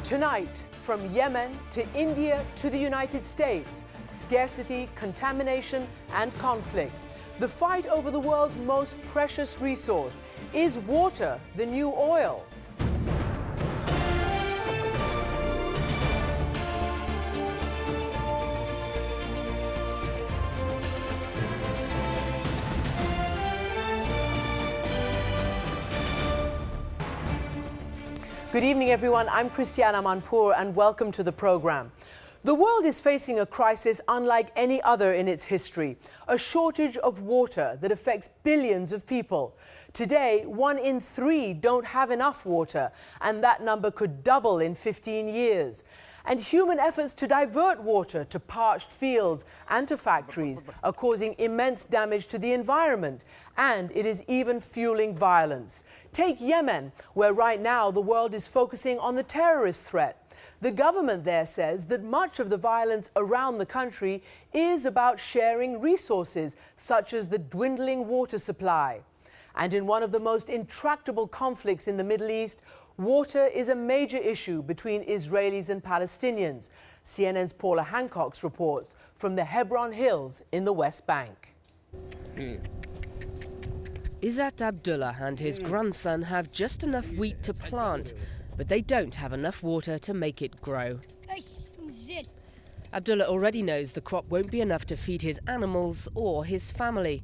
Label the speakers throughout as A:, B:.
A: Tonight, from Yemen to India to the United States, scarcity, contamination and conflict. The fight over the world's most precious resource. Is water the new oil? Good evening, everyone. I'm Amanpour, and welcome to the program. The world is facing a crisis unlike any other in its history, a shortage of water that affects billions of people. Today, 1 in 3 don't have enough water, and that number could double in 15 years. And human efforts to divert water to parched fields and to factories are causing immense damage to the environment, and it is even fueling violence. Take Yemen, where right now the world is focusing on the terrorist threat. The government there says that much of the violence around the country is about sharing resources, such as the dwindling water supply. And in one of the most intractable conflicts in the Middle East, water is a major issue between Israelis and Palestinians. CNN's Paula Hancock reports from the Hebron Hills in the West Bank.
B: Izzat Abdullah and his grandson have just enough wheat to plant, but they don't have enough water to make it grow. Abdullah already knows the crop won't be enough to feed his animals or his family.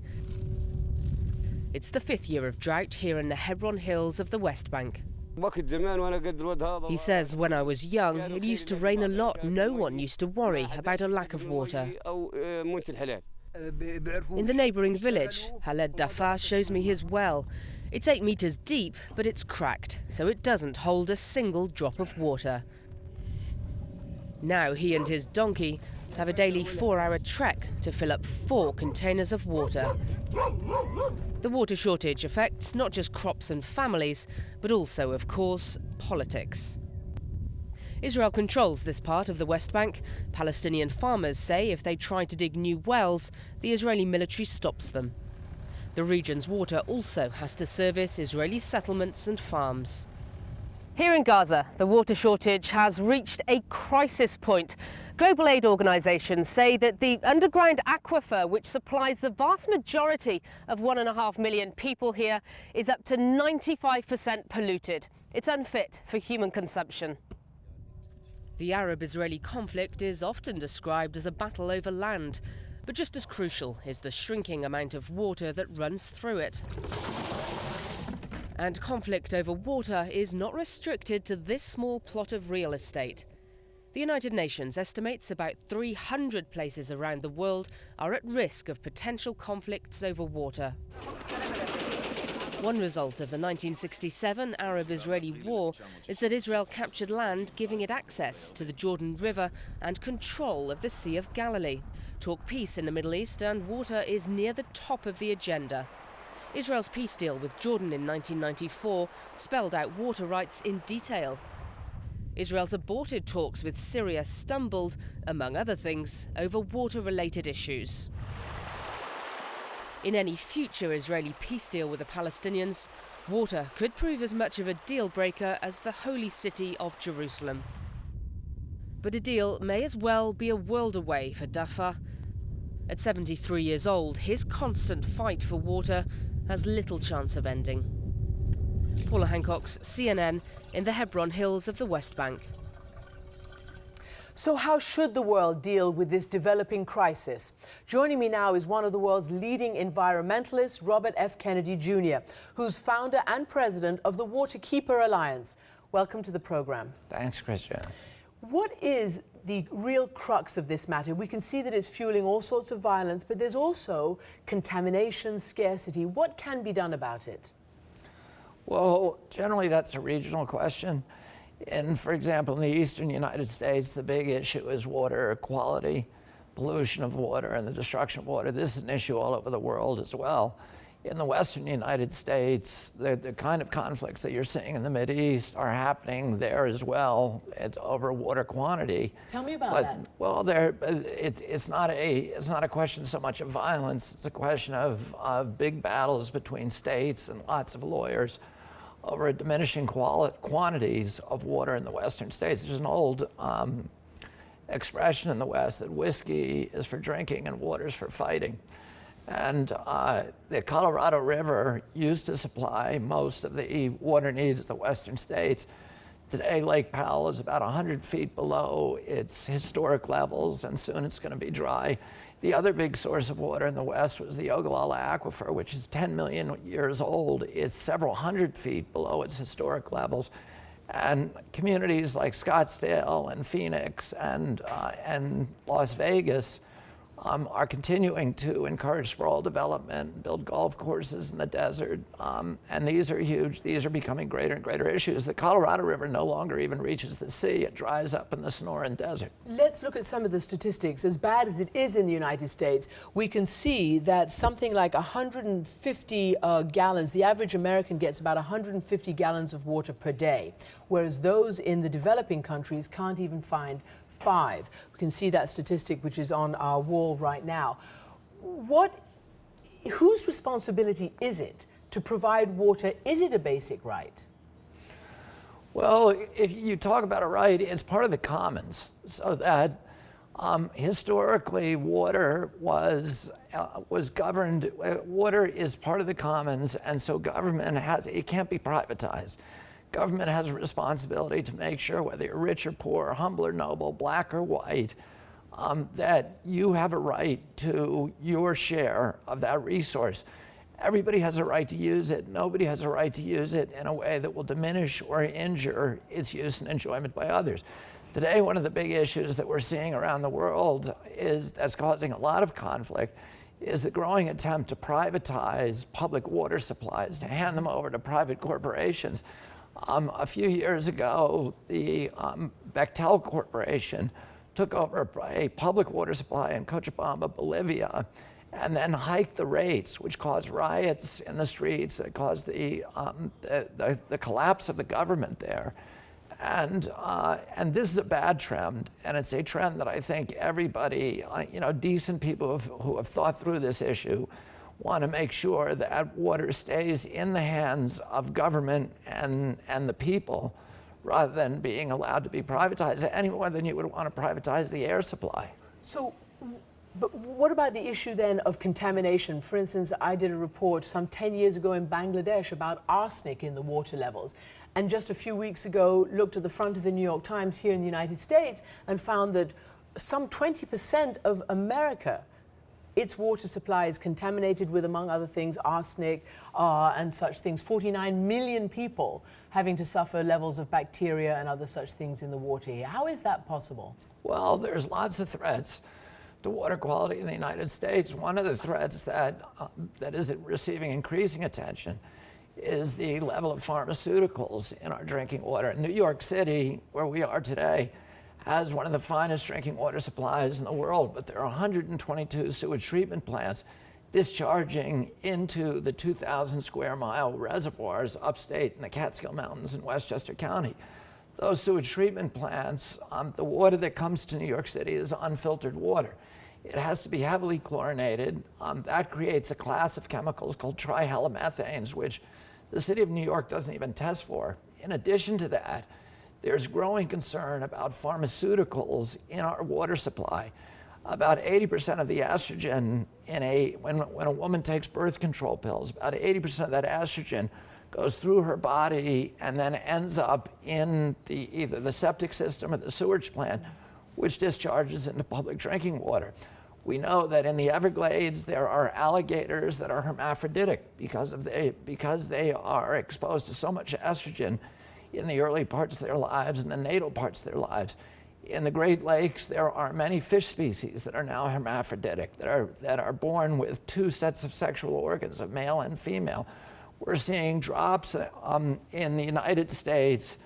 B: It's the 5th year of drought here in the Hebron Hills of the West Bank. He says, when I was young, it used to rain a lot. No one used to worry about a lack of water. In the neighbouring village, Khaled Dafa shows me his well. It's 8 meters deep, but it's cracked, so it doesn't hold a single drop of water. Now he and his donkey have a daily 4-hour trek to fill up 4 containers of water. The water shortage affects not just crops and families, but also, of course, politics. Israel controls this part of the West Bank. Palestinian farmers say if they try to dig new wells, the Israeli military stops them. The region's water also has to service Israeli settlements and farms. Here in Gaza, the water shortage has reached a crisis point. Global aid organisations say that the underground aquifer, which supplies the vast majority of 1.5 million people here, is up to 95% polluted. It's unfit for human consumption. The Arab-Israeli conflict is often described as a battle over land, but just as crucial is the shrinking amount of water that runs through it. And conflict over water is not restricted to this small plot of real estate. The United Nations estimates about 300 places around the world are at risk of potential conflicts over water. One result of the 1967 Arab-Israeli war is that Israel captured land, giving it access to the Jordan River and control of the Sea of Galilee. Talk peace in the Middle East, and water is near the top of the agenda. Israel's peace deal with Jordan in 1994 spelled out water rights in detail. Israel's aborted talks with Syria stumbled, among other things, over water-related issues. In any future Israeli peace deal with the Palestinians, water could prove as much of a deal-breaker as the holy city of Jerusalem. But a deal may as well be a world away for Dafa. At 73 years old, his constant fight for water has little chance of ending. Paula Hancock, CNN, in the Hebron Hills of the West Bank.
A: So how should the world deal with this developing crisis? Joining me now is one of the world's leading environmentalists, Robert F. Kennedy Jr., who's founder and president of the Waterkeeper Alliance. Welcome to the program.
C: Thanks, Christian.
A: What is the real crux of this matter? We can see that it's fueling all sorts of violence, but there's also contamination, scarcity. What can be done about it?
C: Well, generally that's a regional question. And for example, in the eastern United States, the big issue is water quality, pollution of water and the destruction of water. This is an issue all over the world as well. In the western United States, the kind of conflicts that you're seeing in the Mideast are happening there as well over water quantity.
A: Tell me about that.
C: Well, it's not a question so much of violence. It's a question of big battles between states and lots of lawyers over diminishing quantities of water in the western states. There's an old expression in the West that whiskey is for drinking and water is for fighting. And the Colorado River used to supply most of the water needs of the western states. Today, Lake Powell is about 100 feet below its historic levels, and soon it's going to be dry. The other big source of water in the West was the Ogallala Aquifer, which is 10 million years old. It's several hundred feet below its historic levels. And communities like Scottsdale and Phoenix and Las Vegas are continuing to encourage sprawl development and build golf courses in the desert. And these are huge. These are becoming greater and greater issues. The Colorado River no longer even reaches the sea. It dries up in the Sonoran Desert.
A: Let's look at some of the statistics. As bad as it is in the United States, we can see that something like 150 gallons, the average American gets about 150 gallons of water per day, whereas those in the developing countries can't even find 5. We can see that statistic, which is on our wall right now. Whose responsibility is it to provide water? Is it a basic right?
C: Well, if you talk about a right, it's part of the commons. So that historically, water was governed. Water is part of the commons, and so government it can't be privatized. Government has a responsibility to make sure, whether you're rich or poor, humble or noble, black or white, that you have a right to your share of that resource. Everybody has a right to use it. Nobody has a right to use it in a way that will diminish or injure its use and enjoyment by others. Today, one of the big issues that we're seeing around the world that's causing a lot of conflict is the growing attempt to privatize public water supplies, to hand them over to private corporations. A few years ago, the Bechtel Corporation took over a public water supply in Cochabamba, Bolivia, and then hiked the rates, which caused riots in the streets, that caused the collapse of the government there. And this is a bad trend, and it's a trend that I think everybody, decent people who have thought through this issue, want to make sure that water stays in the hands of government and the people, rather than being allowed to be privatized any more than you would want to privatize the air supply.
A: So, but what about the issue then of contamination? For instance, I did a report some 10 years ago in Bangladesh about arsenic in the water levels. And just a few weeks ago, looked at the front of the New York Times here in the United States and found that some 20% of America, its water supply is contaminated with, among other things, arsenic and such things. 49 million people having to suffer levels of bacteria and other such things in the water here. How is that possible?
C: Well, there's lots of threats to water quality in the United States. One of the threats that is receiving increasing attention is the level of pharmaceuticals in our drinking water. New York City, where we are today, has one of the finest drinking water supplies in the world, but there are 122 sewage treatment plants discharging into the 2,000 square mile reservoirs upstate in the Catskill Mountains in Westchester County. Those sewage treatment plants, the water that comes to New York City is unfiltered water. It has to be heavily chlorinated. That creates a class of chemicals called trihalomethanes, which the city of New York doesn't even test for. In addition to that, there's growing concern about pharmaceuticals in our water supply. About 80% of the estrogen when a woman takes birth control pills, about 80% of that estrogen goes through her body and then ends up in either the septic system or the sewage plant, which discharges into public drinking water. We know that in the Everglades, there are alligators that are hermaphroditic because they are exposed to so much estrogen in the early parts of their lives and the natal parts of their lives. In the Great Lakes, there are many fish species that are now hermaphroditic, that are born with 2 sets of sexual organs, a male and female. We're seeing drops in the United States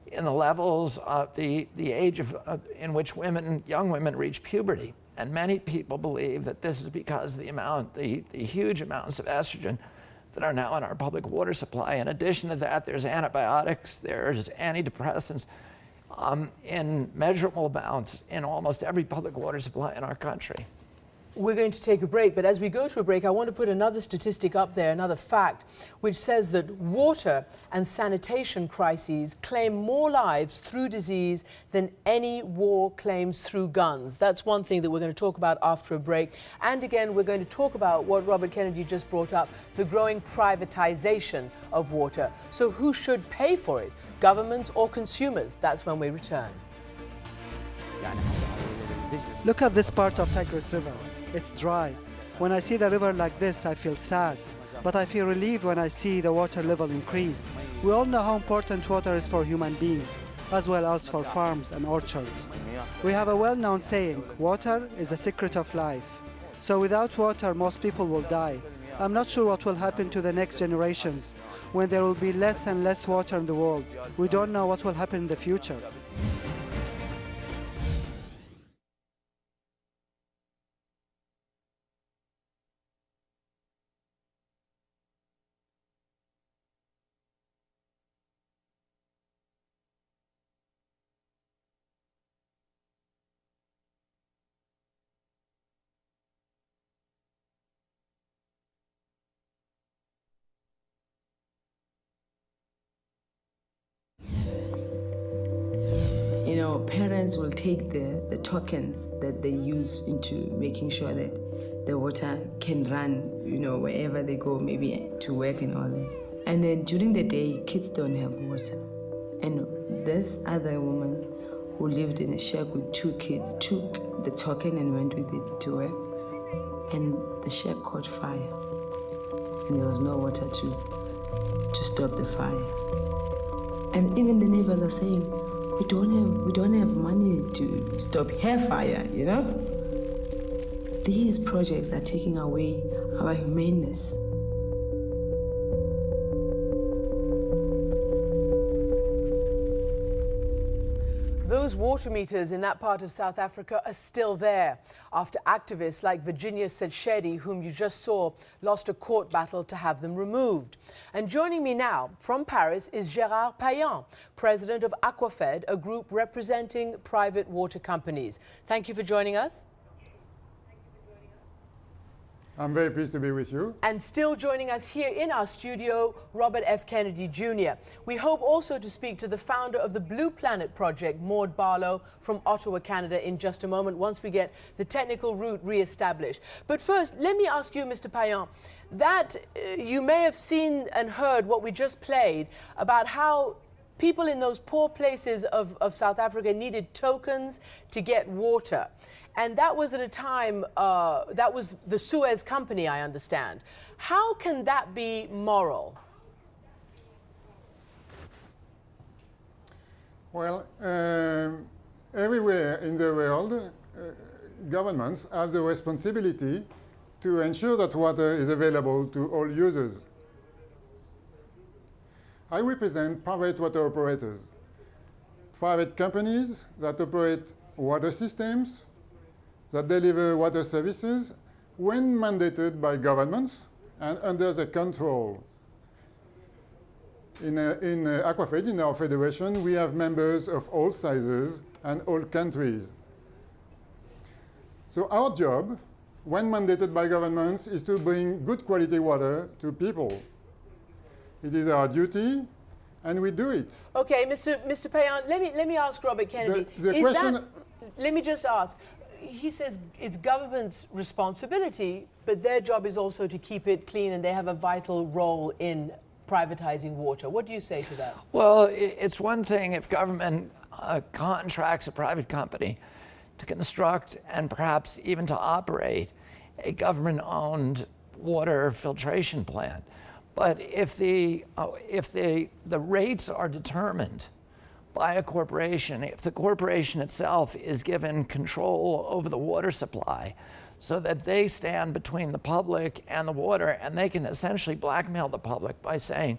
C: in the levels of the age in which young women reach puberty. And many people believe that this is because the huge amounts of estrogen that are now in our public water supply. In addition to that, there's antibiotics, there's antidepressants in measurable amounts in almost every public water supply in our country.
A: We're going to take a break, but as we go to a break, I want to put another statistic up there, another fact, which says that water and sanitation crises claim more lives through disease than any war claims through guns. That's one thing that we're going to talk about after a break. And again, we're going to talk about what Robert Kennedy just brought up, the growing privatization of water. So who should pay for it, government or consumers? That's when we return.
D: Look at this part of Tigris River. It's dry. When I see the river like this, I feel sad. But I feel relieved when I see the water level increase. We all know how important water is for human beings, as well as for farms and orchards. We have a well-known saying, water is the secret of life. So without water, most people will die. I'm not sure what will happen to the next generations when there will be less and less water in the world. We don't know what will happen in the future.
E: You know, parents will take the tokens that they use into making sure that the water can run, you know, wherever they go, maybe to work and all that. And then during the day, kids don't have water. And this other woman who lived in a shack with 2 kids took the token and went with it to work. And the shack caught fire. And there was no water to stop the fire. And even the neighbors are saying, we don't have money to stop hair fire, you know? These projects are taking away our humaneness.
A: Those water meters in that part of South Africa are still there after activists like Virginia Setshedi, whom you just saw, lost a court battle to have them removed. And joining me now from Paris is Gérard Payan, president of Aquafed, a group representing private water companies. Thank you for joining us.
F: I'm very pleased to be with you.
A: And still joining us here in our studio, Robert F. Kennedy Jr. We hope also to speak to the founder of the Blue Planet Project, MAUDE Barlow, from Ottawa, Canada, in just a moment, once we get the technical route re-established. But first, let me ask you, Mr. Payan, that you may have seen and heard what we just played about how people in those poor places of South Africa needed tokens to get water. And that was at a time, that was the Suez Company, I understand. How can that be moral?
F: Well, everywhere in the world, governments have the responsibility to ensure that water is available to all users. I represent private water operators, private companies that operate water systems, that deliver water services when mandated by governments and under the control. In Aquafed, in our federation, we have members of all sizes and all countries. So our job, when mandated by governments, is to bring good quality water to people. It is our duty, and we do it.
A: Okay, Mr. Payan, let me ask Robert Kennedy. Let me just ask. He says it's government's responsibility, but their job is also to keep it clean, and they have a vital role in privatizing water. What do you say to that?
C: Well, it's one thing if government contracts a private company to construct and perhaps even to operate a government-owned water filtration plant. But if the rates are determined by a corporation, if the corporation itself is given control over the water supply so that they stand between the public and the water, and they can essentially blackmail the public by saying,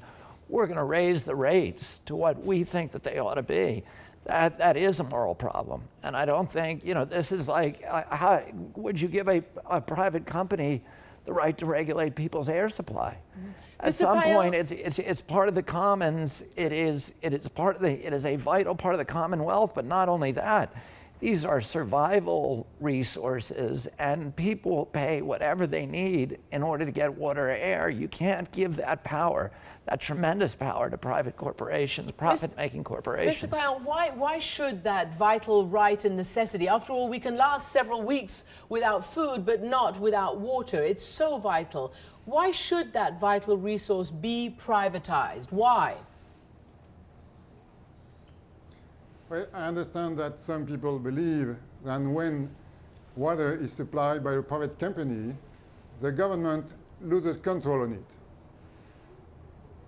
C: we're going to raise the rates to what we think that they ought to be, that is a moral problem. And I don't think, you know, this is like, how would you give a private company the right to regulate people's air supply? Mm-hmm. At some point, it's part of the commons. It is a vital part of the Commonwealth. But not only that, These are survival resources, and people pay whatever they need in order to get water or air. You can't give that power, that tremendous power, to private corporations, profit-making corporations.
A: Mr. Payan, why should that vital right and necessity? After all, we can last several weeks without food, but not without water. It's so vital. Why should that vital resource be privatized? Why?
F: Well, I understand that some people believe that when water is supplied by a private company, the government loses control on it.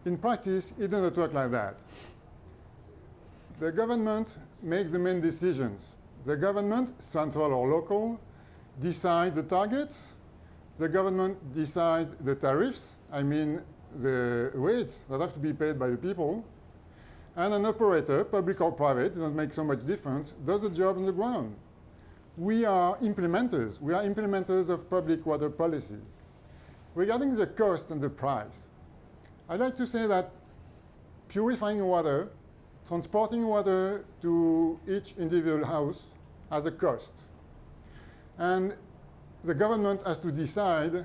F: In practice, it doesn't work like that. The government makes the main decisions. The government, central or local, decides the targets. The government decides the tariffs, I mean the rates that have to be paid by the people. And an operator, public or private, it doesn't make so much difference, does the job on the ground. We are implementers. We are implementers of public water policies. Regarding the cost and the price, I'd like to say that purifying water, transporting water to each individual house has a cost. And the government has to decide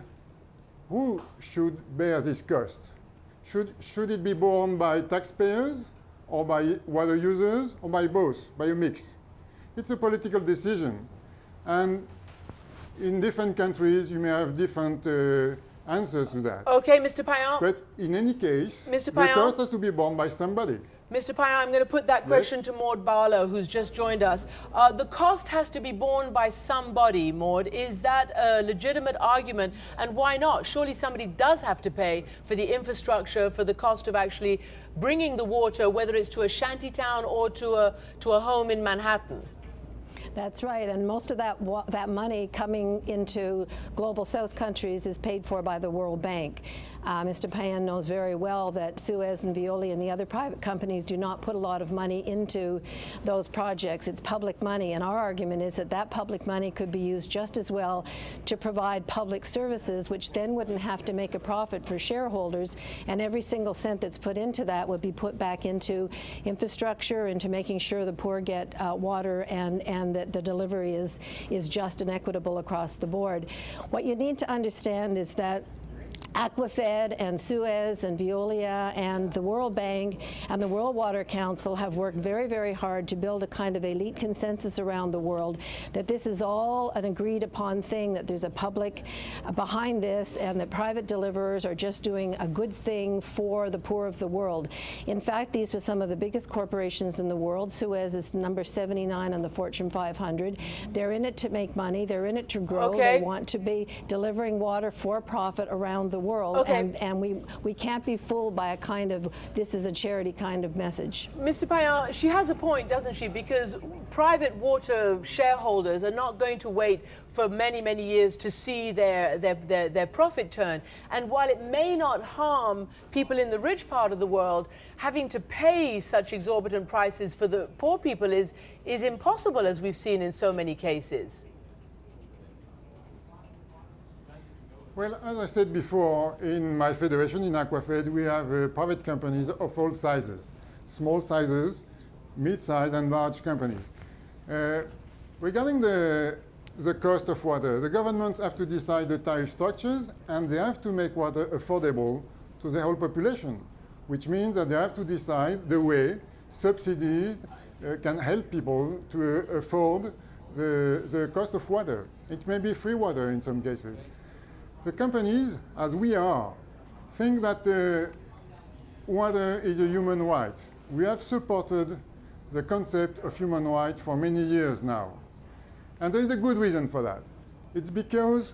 F: who should bear this cost. Should it be borne by taxpayers, or by water users, or by both, by a mix? It's a political decision. And in different countries, you may have different answers to that.
A: Okay, Mr. Payan.
F: But in any case,
A: Mr.
F: the
A: Payan.
F: cost has to be borne by somebody.
A: Mr. Payan, I'm going to put that question to Maude Barlow, who's just joined us. The cost has to be borne by somebody, Maude. Is that a legitimate argument? And why not? Surely somebody does have to pay for the infrastructure, for the cost of actually bringing the water, whether it's to a shanty town or to a home in Manhattan.
G: That's right, and most of that money coming into global south countries is paid for by the World Bank. Mr. Payan knows very well that Suez and Veolia and the other private companies do not put a lot of money into those projects. It's public money, and our argument is that that public money could be used just as well to provide public services, which then wouldn't have to make a profit for shareholders, and every single cent that's put into that would be put back into infrastructure, into making sure the poor get water, and that the delivery is just and equitable across the board. What you need to understand is that Aquafed and Suez and Veolia and the World Bank and the World Water Council have worked very, very hard to build a kind of elite consensus around the world that this is all an agreed upon thing, that there's a public behind this, and that private deliverers are just doing a good thing for the poor of the world. In fact, these are some of the biggest corporations in the world. Suez is number 79 on the Fortune 500. They're in it to make money. They're in it to grow.
A: Okay.
G: They want to be delivering water for profit around the world.
A: Okay.
G: And we can't be fooled by a kind of, this is a charity kind of message.
A: Mr. Payan, she has a point, doesn't she? Because private water shareholders are not going to wait for many, many years to see their profit turn. And while it may not harm people in the rich part of the world, having to pay such exorbitant prices for the poor people is impossible, as we've seen in so many cases.
F: Well, as I said before, in my federation, in Aquafed, we have private companies of all sizes, small sizes, mid-size, and large companies. Regarding the cost of water, the governments have to decide the tariff structures, and they have to make water affordable to the whole population, which means that they have to decide the way subsidies can help people to afford the cost of water. It may be free water in some cases. The companies, as we are, think that water is a human right. We have supported the concept of human right for many years now. And there is a good reason for that. It's because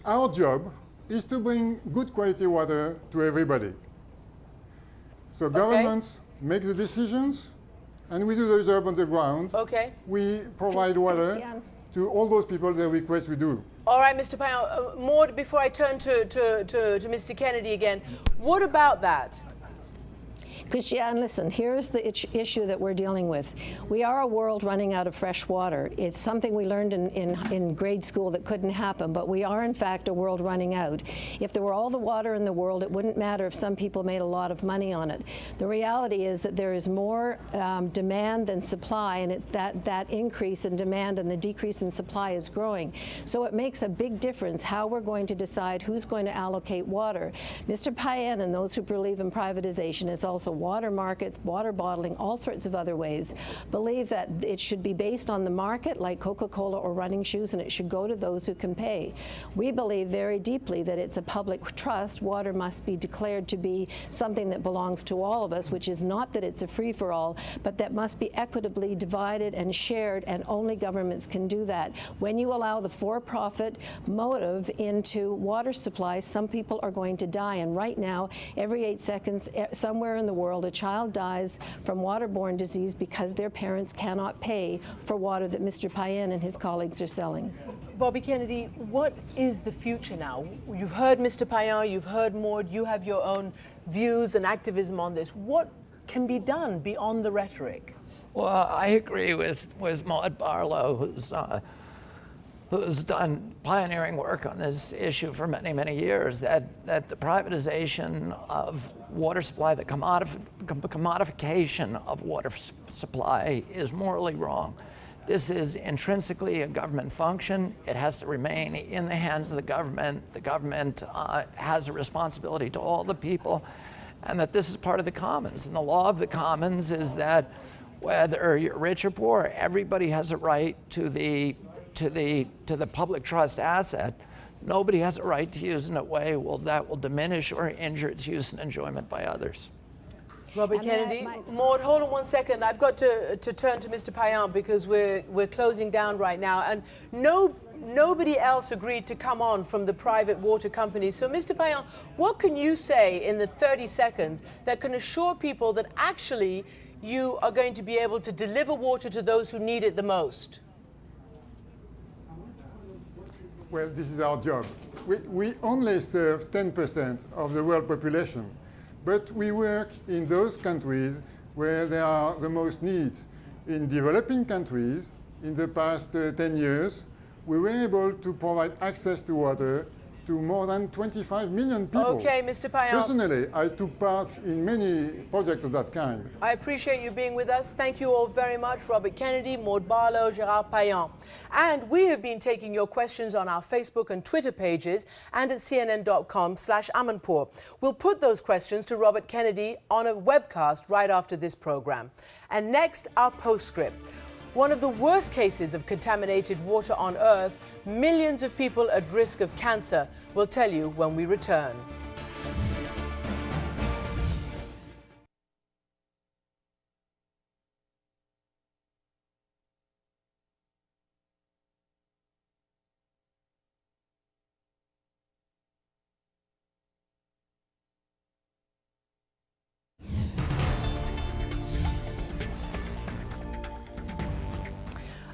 F: our job is to bring good quality water to everybody. So governments make the decisions, and we do the job on the ground.
A: Okay.
F: We provide water to all those people that request we do.
A: All right, Mr. Payan. Maude, before I turn to Mr. Kennedy again, what about that?
G: Christiane, listen, here's the issue that we're dealing with. We are a world running out of fresh water. It's something we learned in grade school that couldn't happen, but we are in fact a world running out. If there were all the water in the world, it wouldn't matter if some people made a lot of money on it. The reality is that there is more demand than supply, and it's that increase in demand and the decrease in supply is growing. So it makes a big difference how we're going to decide who's going to allocate water. Mr. Payen and those who believe in privatization is also water markets, water bottling, all sorts of other ways, believe that it should be based on the market like Coca-Cola or running shoes, and it should go to those who can pay. We believe very deeply that it's a public trust. Water must be declared to be something that belongs to all of us, which is not that it's a free-for-all, but that must be equitably divided and shared, and only governments can do that. When you allow the for-profit motive into water supply, some people are going to die, and right now, every 8 seconds, somewhere in the world, a child dies from waterborne disease because their parents cannot pay for water that Mr. Payen and his colleagues are selling.
A: Bobby Kennedy, what is the future now? You've heard Mr. Payen, you've heard Maude, you have your own views and activism on this. What can be done beyond the rhetoric?
C: Well, I agree with Maude Barlow, who's done pioneering work on this issue for many, many years, that the privatization of water supply, the commodification of water supply is morally wrong. This is intrinsically a government function. It has to remain in the hands of the government. The government has a responsibility to all the people, and that this is part of the commons. And the law of the commons is that whether you're rich or poor, everybody has a right to the public trust asset. Nobody has a right to use in a way that will diminish or injure its use and enjoyment by others.
A: Robert Kennedy. Maude, hold on one second. I've got to turn to Mr. Payen because we're closing down right now, and nobody else agreed to come on from the private water companies. So, Mr. Payen, what can you say in the 30 seconds that can assure people that actually you are going to be able to deliver water to those who need it the most?
F: Well, this is our job. We only serve 10% of the world population, but we work in those countries where there are the most needs. In developing countries, in the past 10 years, we were able to provide access to water to more than 25 million people.
A: Okay, Mr. Payen.
F: Personally, I took part in many projects of that kind.
A: I appreciate you being with us. Thank you all very much. Robert Kennedy, Maude Barlow, Gerard Payen. And we have been taking your questions on our Facebook and Twitter pages and at cnn.com/Amanpour. We'll put those questions to Robert Kennedy on a webcast right after this program. And next, our postscript. One of the worst cases of contaminated water on Earth, millions of people at risk of cancer. We'll tell you when we return.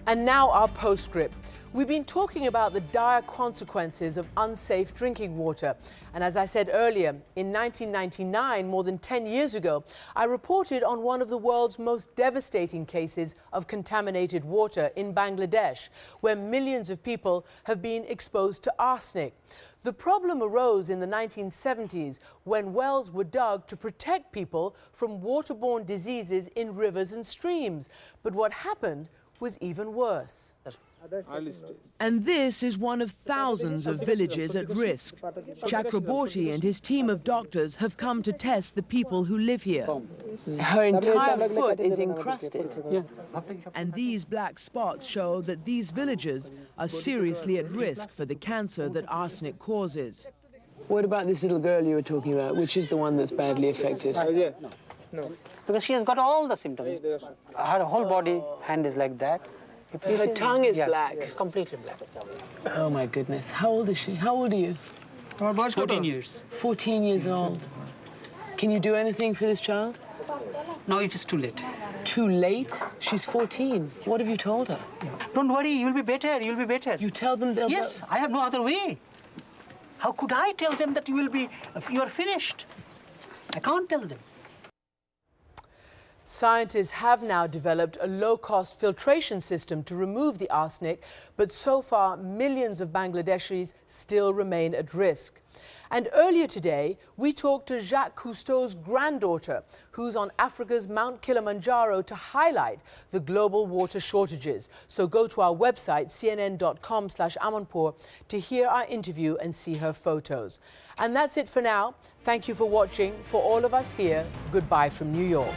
A: And now our postscript. We've been talking about the dire consequences of unsafe drinking water. And as I said earlier, in 1999, more than 10 years ago, I reported on one of the world's most devastating cases of contaminated water in Bangladesh, where millions of people have been exposed to arsenic. The problem arose in the 1970s when wells were dug to protect people from waterborne diseases in rivers and streams. But what happened was even worse.
H: And this is one of thousands of villages at risk. Chakraborty and his team of doctors have come to test the people who live here.
I: Her entire foot is encrusted.
H: And these black spots show that these villagers are seriously at risk for the cancer that arsenic causes.
I: What about this little girl you were talking about? Which is the one that's badly affected?
J: No. Because she has got all the symptoms. Her whole body, hand is like that.
I: Her tongue is black.
J: It's completely black.
I: Oh my goodness. How old is she? How old are you?
J: 14 years.
I: 14 years old. Can you do anything for this child?
J: No, it is too late.
I: Too late? She's 14. What have you told her?
J: Don't worry, you'll be better, you'll be better.
I: You tell them they'll...
J: Yes, I have no other way. How could I tell them that you are finished? I can't tell them.
A: Scientists have now developed a low-cost filtration system to remove the arsenic, but so far millions of Bangladeshis still remain at risk. And earlier today, we talked to Jacques Cousteau's granddaughter, who's on Africa's Mount Kilimanjaro to highlight the global water shortages. So go to our website, cnn.com/Amanpour, to hear our interview and see her photos. And that's it for now. Thank you for watching. For all of us here, goodbye from New York.